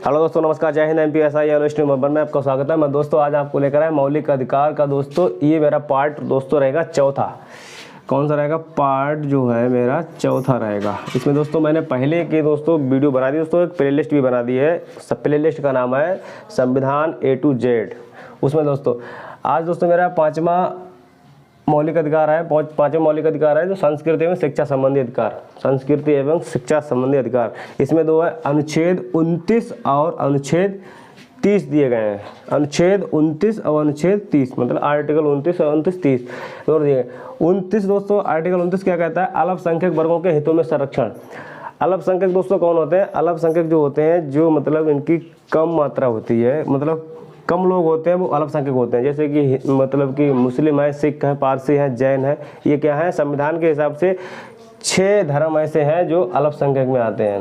Hello दोस्तों, नमस्कार, जय हिंद। एमपीएसआई एनालिस्ट नंबर में आपका स्वागत है। मैं दोस्तों आज आपको लेकर आया मौलिक अधिकार का। दोस्तों ये मेरा पार्ट दोस्तों रहेगा चौथा। कौन सा रहेगा? पार्ट जो है मेरा चौथा रहेगा। इसमें दोस्तों मैंने पहले के दोस्तों वीडियो बना दी, दोस्तों एक प्ले लिस्ट भी बना दी है। सब प्ले लिस्ट का नाम है संविधान A to Z। उसमें दोस्तों आज दोस्तों मेरा पाँचवा मौलिक अधिकार है, पांचवें मौलिक अधिकार है जो संस्कृति एवं शिक्षा संबंधी अधिकार। संस्कृति एवं शिक्षा संबंधी अधिकार, इसमें दो है, अनुच्छेद 29 और अनुच्छेद 30 दिए गए हैं। अनुच्छेद 29 और अनुच्छेद 30 मतलब आर्टिकल 29 और 29-30 दोनों दिए गए। 29 दोस्तों आर्टिकल 29 क्या कहता है? अल्पसंख्यक वर्गों के हितों में संरक्षण। अल्पसंख्यक दोस्तों कौन होते हैं? अल्पसंख्यक जो होते हैं जो मतलब इनकी कम मात्रा होती है, मतलब कम लोग होते हैं वो अल्पसंख्यक होते हैं। जैसे कि मतलब कि मुस्लिम है, सिख है, पारसी है, जैन है। ये क्या है? संविधान के हिसाब से 6 धर्म ऐसे हैं जो अल्पसंख्यक में आते हैं।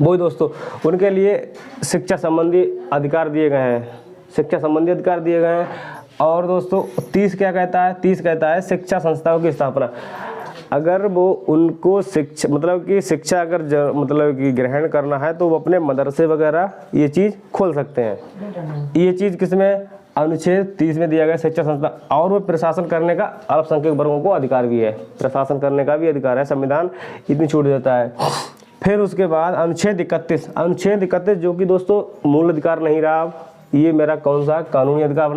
वही दोस्तों उनके लिए शिक्षा संबंधी अधिकार दिए गए हैं। शिक्षा संबंधी अधिकार दिए गए हैं। और दोस्तों 30 क्या कहता है? 30 कहता है शिक्षा संस्थाओं की स्थापना। अगर वो उनको शिक्षा मतलब कि शिक्षा अगर मतलब कि ग्रहण करना है तो वो अपने मदरसे वगैरह ये चीज़ खोल सकते हैं। ये चीज़ किसमें? अनुच्छेद 30 में दिया गया शिक्षा संस्था। और वो प्रशासन करने का अल्पसंख्यक वर्गों को अधिकार भी है, प्रशासन करने का भी अधिकार है। संविधान इतनी छूट देता है। फिर उसके बाद अनुच्छेद 31। अनुच्छेद 31 जो कि दोस्तों मूल अधिकार नहीं रहा, ये मेरा कौन सा कानूनी अधिकार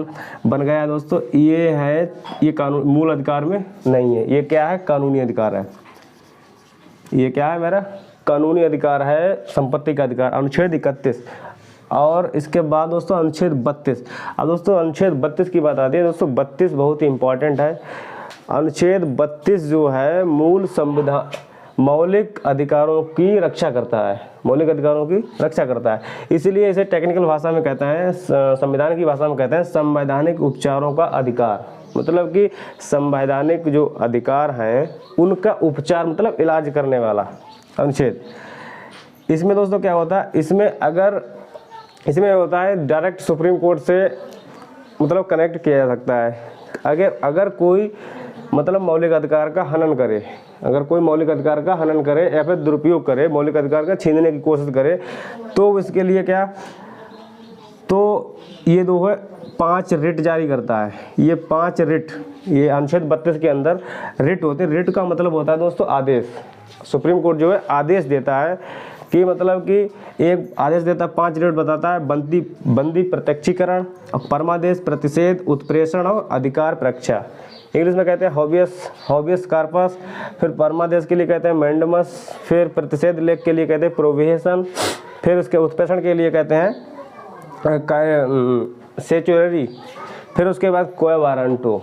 बन गया है दोस्तों? ये है, ये कानून मूल अधिकार में नहीं है। ये क्या है? कानूनी अधिकार है। ये क्या है? मेरा कानूनी अधिकार है, संपत्ति का अधिकार। अनुच्छेद 31। और इसके बाद दोस्तों अनुच्छेद 32। अब दोस्तों अनुच्छेद 32 की बात आती है दोस्तों। 32 बहुत ही इंपॉर्टेंट है। अनुच्छेद 32 जो है मूल संविधान मौलिक अधिकारों की रक्षा करता है। मौलिक अधिकारों की रक्षा करता है, इसीलिए इसे टेक्निकल भाषा में कहते हैं, संविधान की भाषा में कहते हैं संवैधानिक उपचारों का अधिकार। मतलब कि संवैधानिक जो अधिकार हैं उनका उपचार मतलब इलाज करने वाला अनुच्छेद। इसमें दोस्तों क्या होता है? इसमें होता है डायरेक्ट सुप्रीम कोर्ट से मतलब कनेक्ट किया जा सकता है। अगर कोई मतलब मौलिक अधिकार का हनन करे, अगर कोई मौलिक अधिकार का हनन करे या फिर दुरुपयोग करे, मौलिक अधिकार का छीनने की कोशिश करे, तो इसके लिए क्या, तो ये दो है 5 रिट जारी करता है। ये 5 रिट, ये अनुच्छेद 32 के अंदर रिट होते हैं। रिट का मतलब होता है दोस्तों आदेश। सुप्रीम कोर्ट जो है आदेश देता है कि मतलब कि एक आदेश देता है, 5 रिट बताता है। बंदी प्रत्यक्षीकरण, परमादेश, प्रतिषेध, उत्प्रेषण और अधिकार प्रक्षा। इंग्लिश में कहते हैं हॉबियस कार्पस। फिर परमादेश के लिए कहते हैं मैंडमस। फिर प्रतिषेध लेख के लिए कहते हैं प्रोविहेशन। फिर उसके उत्प्रेषण के लिए कहते हैं सेचुररी। फिर उसके बाद कोय वारंटो।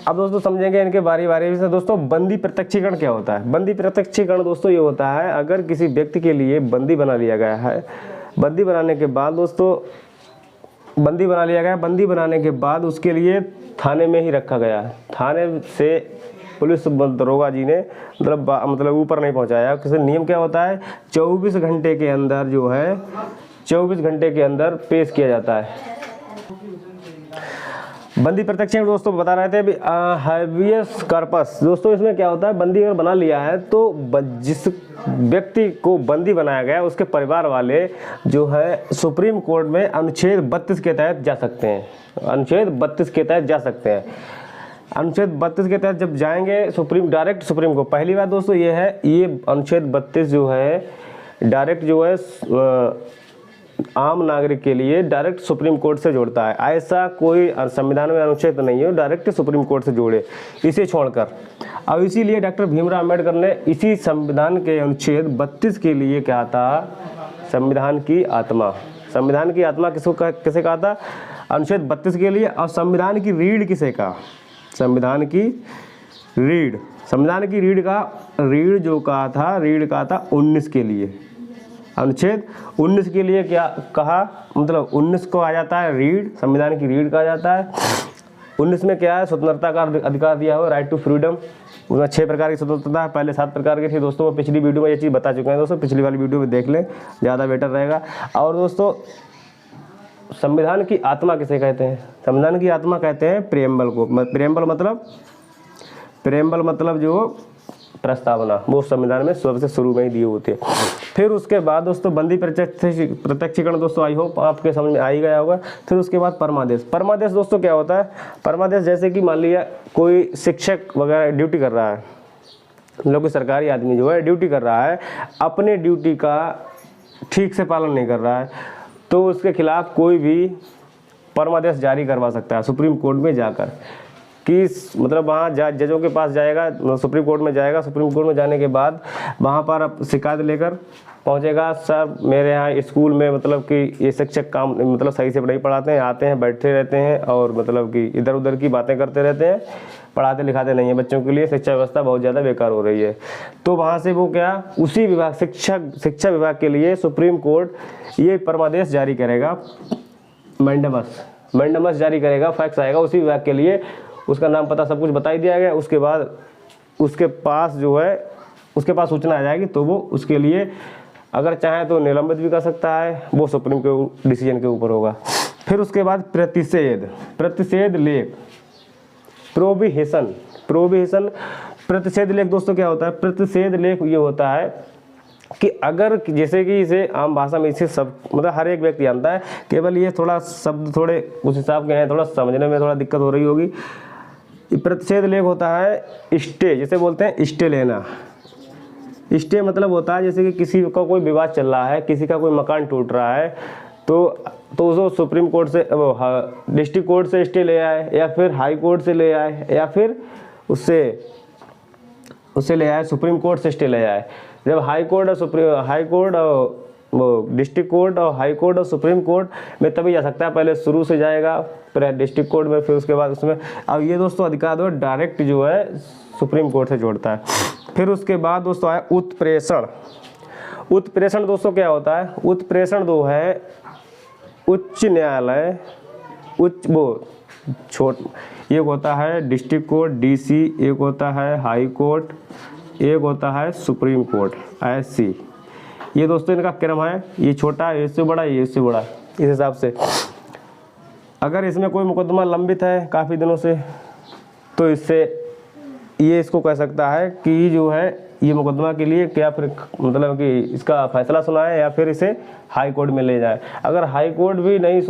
अब दोस्तों समझेंगे इनके बारी से। दोस्तों बंदी प्रत्यक्षीकरण क्या होता है? बंदी प्रत्यक्षीकरण दोस्तों ये होता है, अगर किसी व्यक्ति के लिए बंदी बना लिया गया है, बंदी बनाने के बाद दोस्तों बंदी बना लिया गया, बंदी बनाने के बाद उसके लिए थाने में ही रखा गया है। थाने से पुलिस दरोगा जी ने मतलब ऊपर नहीं पहुंचाया। किसी नियम क्या होता है? 24 घंटे के अंदर जो है 24 घंटे के अंदर पेश किया जाता है। बंदी प्रत्यक्षीकरण दोस्तों बता रहे थे अभी हाबियस कार्पस। दोस्तों इसमें क्या होता है? बंदी अगर बना लिया है तो जिस व्यक्ति को बंदी बनाया गया उसके परिवार वाले जो है सुप्रीम कोर्ट में अनुच्छेद 32 के तहत जा सकते हैं। अनुच्छेद 32 के तहत जा सकते हैं। अनुच्छेद 32 के तहत जब जाएंगे डायरेक्ट सुप्रीम को, पहली बात दोस्तों ये है, ये अनुच्छेद 32 जो है डायरेक्ट जो है आम नागरिक के लिए डायरेक्ट सुप्रीम कोर्ट से जोड़ता है। ऐसा कोई संविधान में अनुच्छेद नहीं है डायरेक्ट सुप्रीम कोर्ट से जोड़े, इसे छोड़कर। अब इसीलिए डॉक्टर भीमराव अम्बेडकर ने इसी संविधान के अनुच्छेद 32 के लिए क्या था? संविधान की आत्मा। संविधान की आत्मा किसे कहा था? अनुच्छेद 32 के लिए। और संविधान की रीढ़ किसे कहा? संविधान की रीढ़ जो कहा था, रीढ़ कहा था 19 के लिए। अनुच्छेद 19 के लिए क्या कहा? मतलब 19 को आ जाता है रीढ़, संविधान की रीढ़ कहा जाता है। 19 में क्या है? स्वतंत्रता का अधिकार दिया हुआ, राइट टू फ्रीडम। उसमें 6 प्रकार की स्वतंत्रता है, पहले 7 प्रकार की थी दोस्तों। मैं पिछली वीडियो में ये चीज़ बता चुके हैं दोस्तों, पिछली वाली वीडियो में देख लें, ज़्यादा बेटर रहेगा। और दोस्तों संविधान की आत्मा किसे कहते हैं? संविधान की आत्मा कहते हैं प्रेम्बल को। प्रेम्बल मतलब जो प्रस्तावना, वो संविधान में सबसे शुरू में ही दिए होते हैं। फिर उसके बाद दोस्तों बंदी प्रत्यक्षीकरण दोस्तों आई होप आपके समझ में आ ही गया होगा। फिर उसके बाद परमादेश। परमादेश दोस्तों क्या होता है? परमादेश जैसे कि मान लिया कोई शिक्षक वगैरह ड्यूटी कर रहा है, मतलब कोई सरकारी आदमी जो है ड्यूटी कर रहा है, अपने ड्यूटी का ठीक से पालन नहीं कर रहा है, तो उसके खिलाफ कोई भी परमादेश जारी करवा सकता है सुप्रीम कोर्ट में जाकर। कि मतलब वहाँ जजों के पास जाएगा, सुप्रीम कोर्ट में जाएगा, सुप्रीम कोर्ट में जाने के बाद वहाँ पर अब शिकायत लेकर पहुँचेगा, सर मेरे यहाँ स्कूल में मतलब कि ये शिक्षक काम मतलब सही से नहीं पढ़ाते हैं, आते हैं बैठते रहते हैं और मतलब कि इधर उधर की बातें करते रहते हैं, पढ़ाते लिखाते नहीं हैं बच्चों के लिए, शिक्षा व्यवस्था बहुत ज़्यादा बेकार हो रही है। तो वहाँ से वो क्या उसी विभाग शिक्षा विभाग के लिए सुप्रीम कोर्ट ये परमादेश जारी करेगा, मैंडेमस जारी करेगा, फैक्स आएगा उसी विभाग के लिए, उसका नाम पता सब कुछ बता ही दिया गया। उसके बाद उसके पास जो है उसके पास सूचना आ जाएगी, तो वो उसके लिए अगर चाहे तो निलंबित भी कर सकता है, वो सुप्रीम के डिसीजन के ऊपर होगा। फिर उसके बाद प्रतिषेध लेख, प्रोहिबिशन। प्रतिषेध लेख दोस्तों क्या होता है? प्रतिषेध लेख ये होता है कि अगर जैसे कि इसे आम भाषा में इसे सब मतलब हर एक व्यक्ति जानता है, केवल ये थोड़ा शब्द थोड़े उस हिसाब के हैं, थोड़ा समझने में थोड़ा दिक्कत हो रही होगी। प्रतिषेध लेख होता है स्टे, जैसे बोलते हैं स्टे लेना। स्टे मतलब होता है जैसे कि किसी का कोई विवाद चल रहा है, किसी का कोई मकान टूट रहा है, तो उसको सुप्रीम कोर्ट से डिस्ट्रिक्ट कोर्ट से स्टे ले आए, या फिर हाई कोर्ट से ले आए, या फिर उससे ले आए सुप्रीम कोर्ट से स्टे ले आए। जब हाई कोर्ट और वो डिस्ट्रिक्ट कोर्ट और हाई कोर्ट और सुप्रीम कोर्ट में तभी जा सकता है, पहले शुरू से जाएगा फिर डिस्ट्रिक्ट कोर्ट में, फिर उसके बाद उसमें। अब ये दोस्तों अधिकार जो डायरेक्ट जो है सुप्रीम कोर्ट से जोड़ता है। फिर उसके बाद दोस्तों आया उत्प्रेषण। उत्प्रेषण दोस्तों क्या होता है? उत्प्रेषण दो है उच्च न्यायालय एक होता है डिस्ट्रिक्ट कोर्ट डीसी, एक होता है हाई कोर्ट, एक होता है सुप्रीम कोर्ट एससी। ये दोस्तों इनका क्रम है, ये छोटा है, इससे बड़ा, ये इससे बड़ा, इस हिसाब से। अगर इसमें कोई मुकदमा लंबित है काफ़ी दिनों से, तो इसको कह सकता है कि जो है ये मुकदमा के लिए क्या फिर मतलब कि इसका फैसला सुनाए या फिर इसे हाई कोर्ट में ले जाए। अगर हाई कोर्ट भी नहीं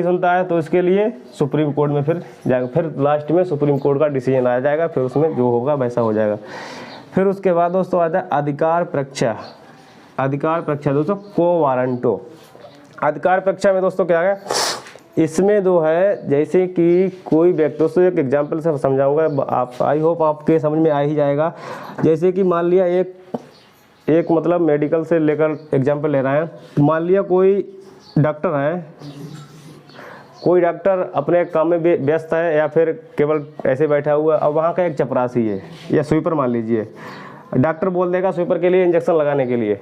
सुनता है तो इसके लिए सुप्रीम कोर्ट में फिर जाएगा, फिर लास्ट में सुप्रीम कोर्ट का डिसीजन आ जाएगा, फिर उसमें जो होगा वैसा हो जाएगा। फिर उसके बाद दोस्तों आता है अधिकार परीक्षा दोस्तों को वारंटो। अधिकार परीक्षा में दोस्तों क्या है? इसमें दो है, जैसे कि कोई व्यक्ति, दोस्तों एक एग्जांपल से समझाऊंगा, आप आई होप आपके समझ में आ ही जाएगा। जैसे कि मान लिया एक मतलब मेडिकल से लेकर एग्जांपल ले रहे हैं। मान लिया कोई डॉक्टर है, कोई डॉक्टर अपने काम में व्यस्त है या फिर केवल ऐसे बैठा हुआ है, और वहाँ का एक चपरासी है या स्वीपर मान लीजिए। डॉक्टर बोल देगा स्वीपर के लिए इंजेक्शन लगाने के लिए,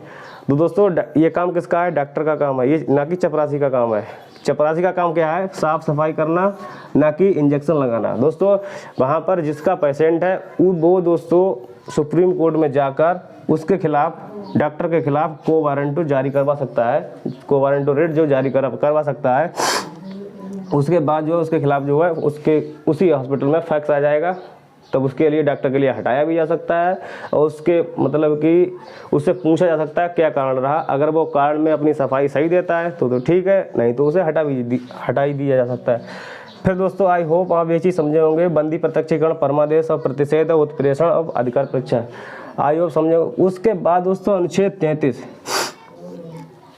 तो दोस्तों ये काम किसका है? डॉक्टर का काम है, ये ना कि चपरासी का काम है। चपरासी का काम क्या है? साफ सफाई करना, ना कि इंजेक्शन लगाना। दोस्तों वहाँ पर जिसका पेशेंट है वो दोस्तों सुप्रीम कोर्ट में जाकर उसके खिलाफ, डॉक्टर के खिलाफ को वारंटो जारी करवा सकता है, को वारंटो रेट जो जारी करवा सकता है। उसके बाद जो है उसके खिलाफ जो है उसके उसी हॉस्पिटल में फैक्स आ जाएगा, तब उसके लिए डॉक्टर के लिए हटाया भी जा सकता है, और उसके मतलब कि उससे पूछा जा सकता है क्या कारण रहा। अगर वो कारण में अपनी सफाई सही देता है तो ठीक है, नहीं तो उसे हटा ही दिया जा सकता है। फिर दोस्तों आई होप आप ये चीज़ समझे होंगे, बंदी प्रत्यक्षीकरण, परमादेश और प्रतिषेध और उत्प्रेषण और अधिकार परीक्षा, आई होप समझे। उसके बाद दोस्तों अनुच्छेद 33।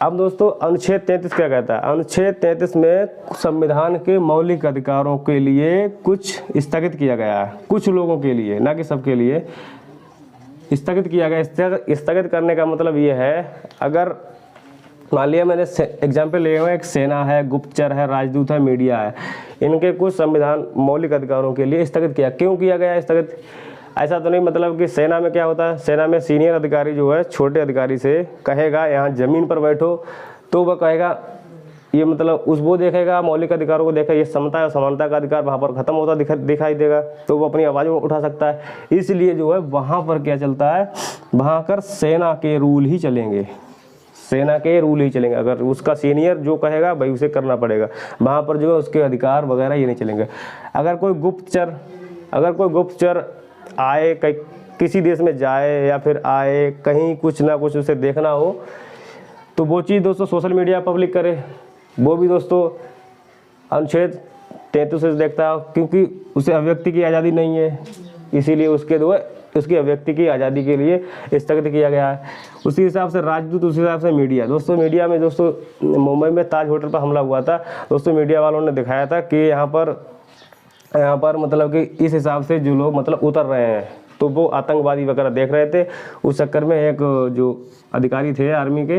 अब दोस्तों अनुच्छेद 33 क्या कहता है? अनुच्छेद 33 में संविधान के मौलिक अधिकारों के लिए कुछ स्थगित किया गया है, कुछ लोगों के लिए, ना कि सबके लिए स्थगित किया गया। स्थगित करने का मतलब ये है, अगर मान लिया मैंने एग्जाम्पल लिया हुआ, एक सेना है, गुप्तचर है, राजदूत है, मीडिया है, इनके कुछ संविधान मौलिक अधिकारों के लिए स्थगित किया। क्यों किया गया स्थगित? ऐसा तो नहीं मतलब कि सेना में क्या होता है, सेना में सीनियर अधिकारी जो है छोटे अधिकारी से कहेगा यहाँ ज़मीन पर बैठो, तो वह कहेगा ये मतलब वो देखेगा मौलिक अधिकारों को, देखा ये समता और समानता का अधिकार वहाँ पर खत्म होता दिखाई देगा, तो वो अपनी आवाज़ उठा सकता है। इसलिए जो है वहाँ पर क्या चलता है, वहाँ कर सेना के रूल ही चलेंगे, सेना के रूल ही चलेंगे। अगर उसका सीनियर जो कहेगा भाई उसे करना पड़ेगा, वहाँ पर जो है उसके अधिकार वगैरह ये नहीं चलेंगे। अगर कोई गुप्तचर आए किसी देश में जाए या फिर आए, कहीं कुछ ना कुछ उसे देखना हो तो वो चीज़ दोस्तों सोशल मीडिया पब्लिक करे। वो भी दोस्तों अनुच्छेद 33 से देखता है, क्योंकि उसे अभिव्यक्ति की आज़ादी नहीं है, इसीलिए उसकी अभिव्यक्ति की आज़ादी के लिए स्थगित किया गया है। उसी हिसाब से राजदूत, उसी हिसाब से मीडिया। दोस्तों मीडिया में दोस्तों मुंबई में ताज होटल पर हमला हुआ था दोस्तों, मीडिया वालों ने दिखाया था कि यहाँ पर मतलब कि इस हिसाब से जो लोग मतलब उतर रहे हैं, तो वो आतंकवादी वगैरह देख रहे थे। उस चक्कर में एक जो अधिकारी थे आर्मी के,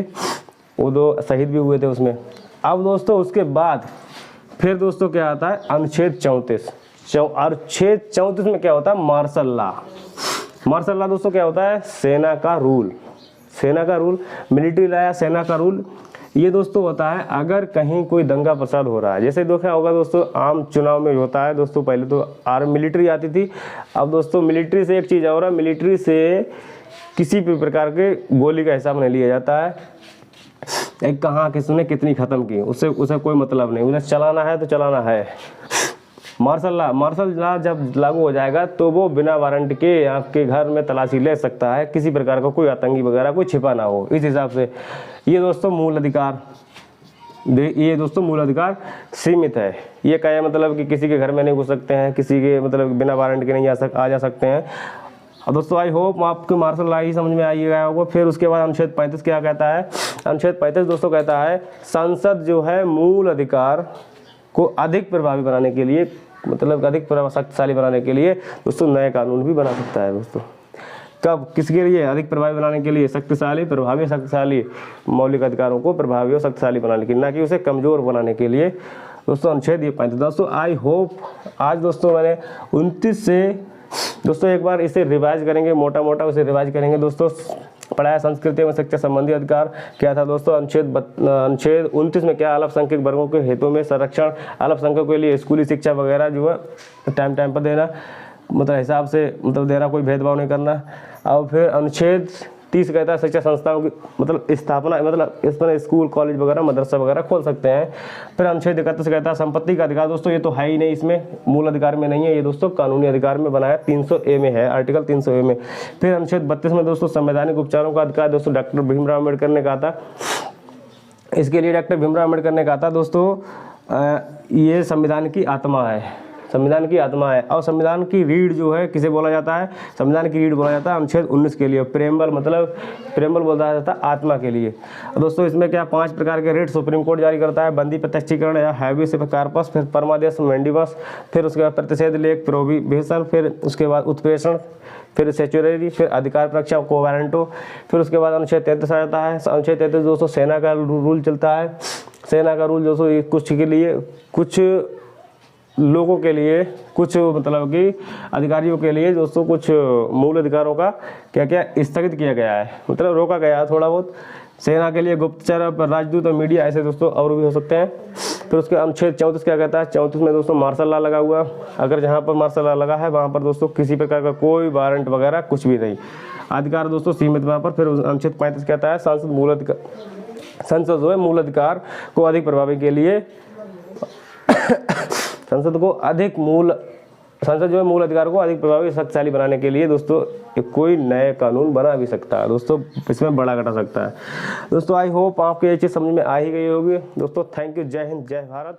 वो 2 शहीद भी हुए थे उसमें। अब दोस्तों उसके बाद फिर दोस्तों क्या आता है अनुच्छेद 34। अनुच्छेद 34 में क्या होता है मार्शल लॉ। मार्शल लॉ दोस्तों क्या होता है सेना का रूल, मिलिट्री लॉ या सेना का रूल। ये दोस्तों होता है अगर कहीं कोई दंगा फसाद हो रहा है, जैसे देखा होगा दोस्तों आम चुनाव में होता है दोस्तों, पहले तो आर्मी मिलिट्री आती थी, अब दोस्तों मिलिट्री से एक चीज़ और है, मिलिट्री से किसी भी प्रकार के गोली का हिसाब नहीं लिया जाता है, एक कहाँ किसने कितनी ख़त्म की उसे कोई मतलब नहीं, उन्हें चलाना है तो चलाना है। मार्शल लॉ जब लागू हो जाएगा तो वो बिना वारंट के आपके घर में तलाशी ले सकता है, किसी प्रकार का कोई आतंकी वगैरह कोई छिपा ना हो। इस हिसाब से ये दोस्तों मूल अधिकार सीमित है। ये क्या है मतलब कि किसी के घर में नहीं घुस सकते हैं, किसी के मतलब बिना वारंट के नहीं आ जा सकते हैं। और दोस्तों आई होप आपको मार्शल लॉ ही समझ में आ गया होगा। फिर उसके बाद अनुच्छेद 35 क्या कहता है, अनुच्छेद 35 दोस्तों कहता है संसद जो है मूल अधिकार को अधिक प्रभावी बनाने के लिए, मतलब अधिक शक्तिशाली बनाने के लिए दोस्तों नए कानून भी बना सकता है। दोस्तों कब किसके लिए अधिक प्रभावी बनाने के लिए, शक्तिशाली प्रभावी शक्तिशाली मौलिक अधिकारों को प्रभावी और शक्तिशाली बनाने के लिए, ना कि उसे कमज़ोर बनाने के लिए दोस्तों अनुच्छेद ये 35। दोस्तों आई होप आज दोस्तों मैंने 29 से दोस्तों एक बार इसे रिवाइज करेंगे, मोटा मोटा उसे रिवाइज करेंगे। दोस्तों पढ़ाया संस्कृति एवं शिक्षा संबंधी अधिकार क्या था दोस्तों, अनुच्छेद 29 में क्या अल्पसंख्यक वर्गों के हितों में संरक्षण, अल्पसंख्यकों के लिए स्कूली शिक्षा वगैरह जो है टाइम पर देना, मतलब हिसाब से मतलब देना, कोई भेदभाव नहीं करना। और फिर अनुच्छेद 30 कहता है शिक्षा संस्थाओं की मतलब स्थापना, मतलब इस तरह स्कूल कॉलेज वगैरह मदरसा वगैरह खोल सकते हैं। फिर अनुच्छेद 31 कहता है संपत्ति का अधिकार। दोस्तों ये तो है ही नहीं, इसमें मूल अधिकार में नहीं है, ये दोस्तों कानूनी अधिकार में बनाया 300A में है, आर्टिकल 300A में। फिर अनुच्छेद 32 में दोस्तों संवैधानिक उपचारों का अधिकार दोस्तों डॉक्टर भीमराव अम्बेडकर ने कहा था, इसके लिए डॉक्टर भीमराव अम्बेडकर ने कहा था दोस्तों ये संविधान की आत्मा है, संविधान की आत्मा है। और संविधान की रीढ़ जो है किसे बोला जाता है, संविधान की रीढ़ बोला जाता है अनुच्छेद 19 के लिए। प्रेम्बल मतलब प्रेम्बल बोला जाता है आत्मा के लिए। दोस्तों इसमें क्या 5 प्रकार के रिट सुप्रीम कोर्ट जारी करता है, बंदी प्रत्यक्षीकरण या हैबियस कार्पस, फिर परमादेश मैंडिबस, फिर उसके बाद प्रतिषेध लेख प्रोहिबिशन, फिर उसके बाद उत्प्रेषण, फिर सेचुररी, फिर अधिकार परीक्षा कोवारंटो। फिर उसके बाद अनुच्छेद 33 आ जाता है। अनुच्छेद 33 दोस्तों सेना का रूल चलता है। सेना का रूल दोस्तों कुछ के लिए, कुछ लोगों के लिए, कुछ मतलब कि अधिकारियों के लिए दोस्तों कुछ मूल अधिकारों का क्या क्या स्थगित किया गया है, मतलब रोका गया है थोड़ा बहुत। सेना के लिए गुप्तचर, राजदूत और मीडिया, ऐसे दोस्तों और भी हो सकते हैं। फिर उसके अनुच्छेद 34 क्या कहता है, 34 में दोस्तों मार्शल लॉ लगा हुआ, अगर जहाँ पर मार्शल लॉ लगा है वहाँ पर दोस्तों किसी प्रकार का कोई वारंट वगैरह कुछ भी नहीं, अधिकार दोस्तों सीमित वहाँ पर। फिर अनुच्छेद 35 कहता है संसद जो है मूल अधिकार को अधिक प्रभावी के लिए संसद जो है मूल अधिकार को अधिक प्रभावी शक्तिशाली बनाने के लिए दोस्तों कोई नए कानून बना भी सकता है, दोस्तों इसमें बड़ा घटा सकता है। दोस्तों आई होप आपको ये चीज़ समझ में आ ही गई होगी। दोस्तों थैंक यू, जय हिंद, जय भारत।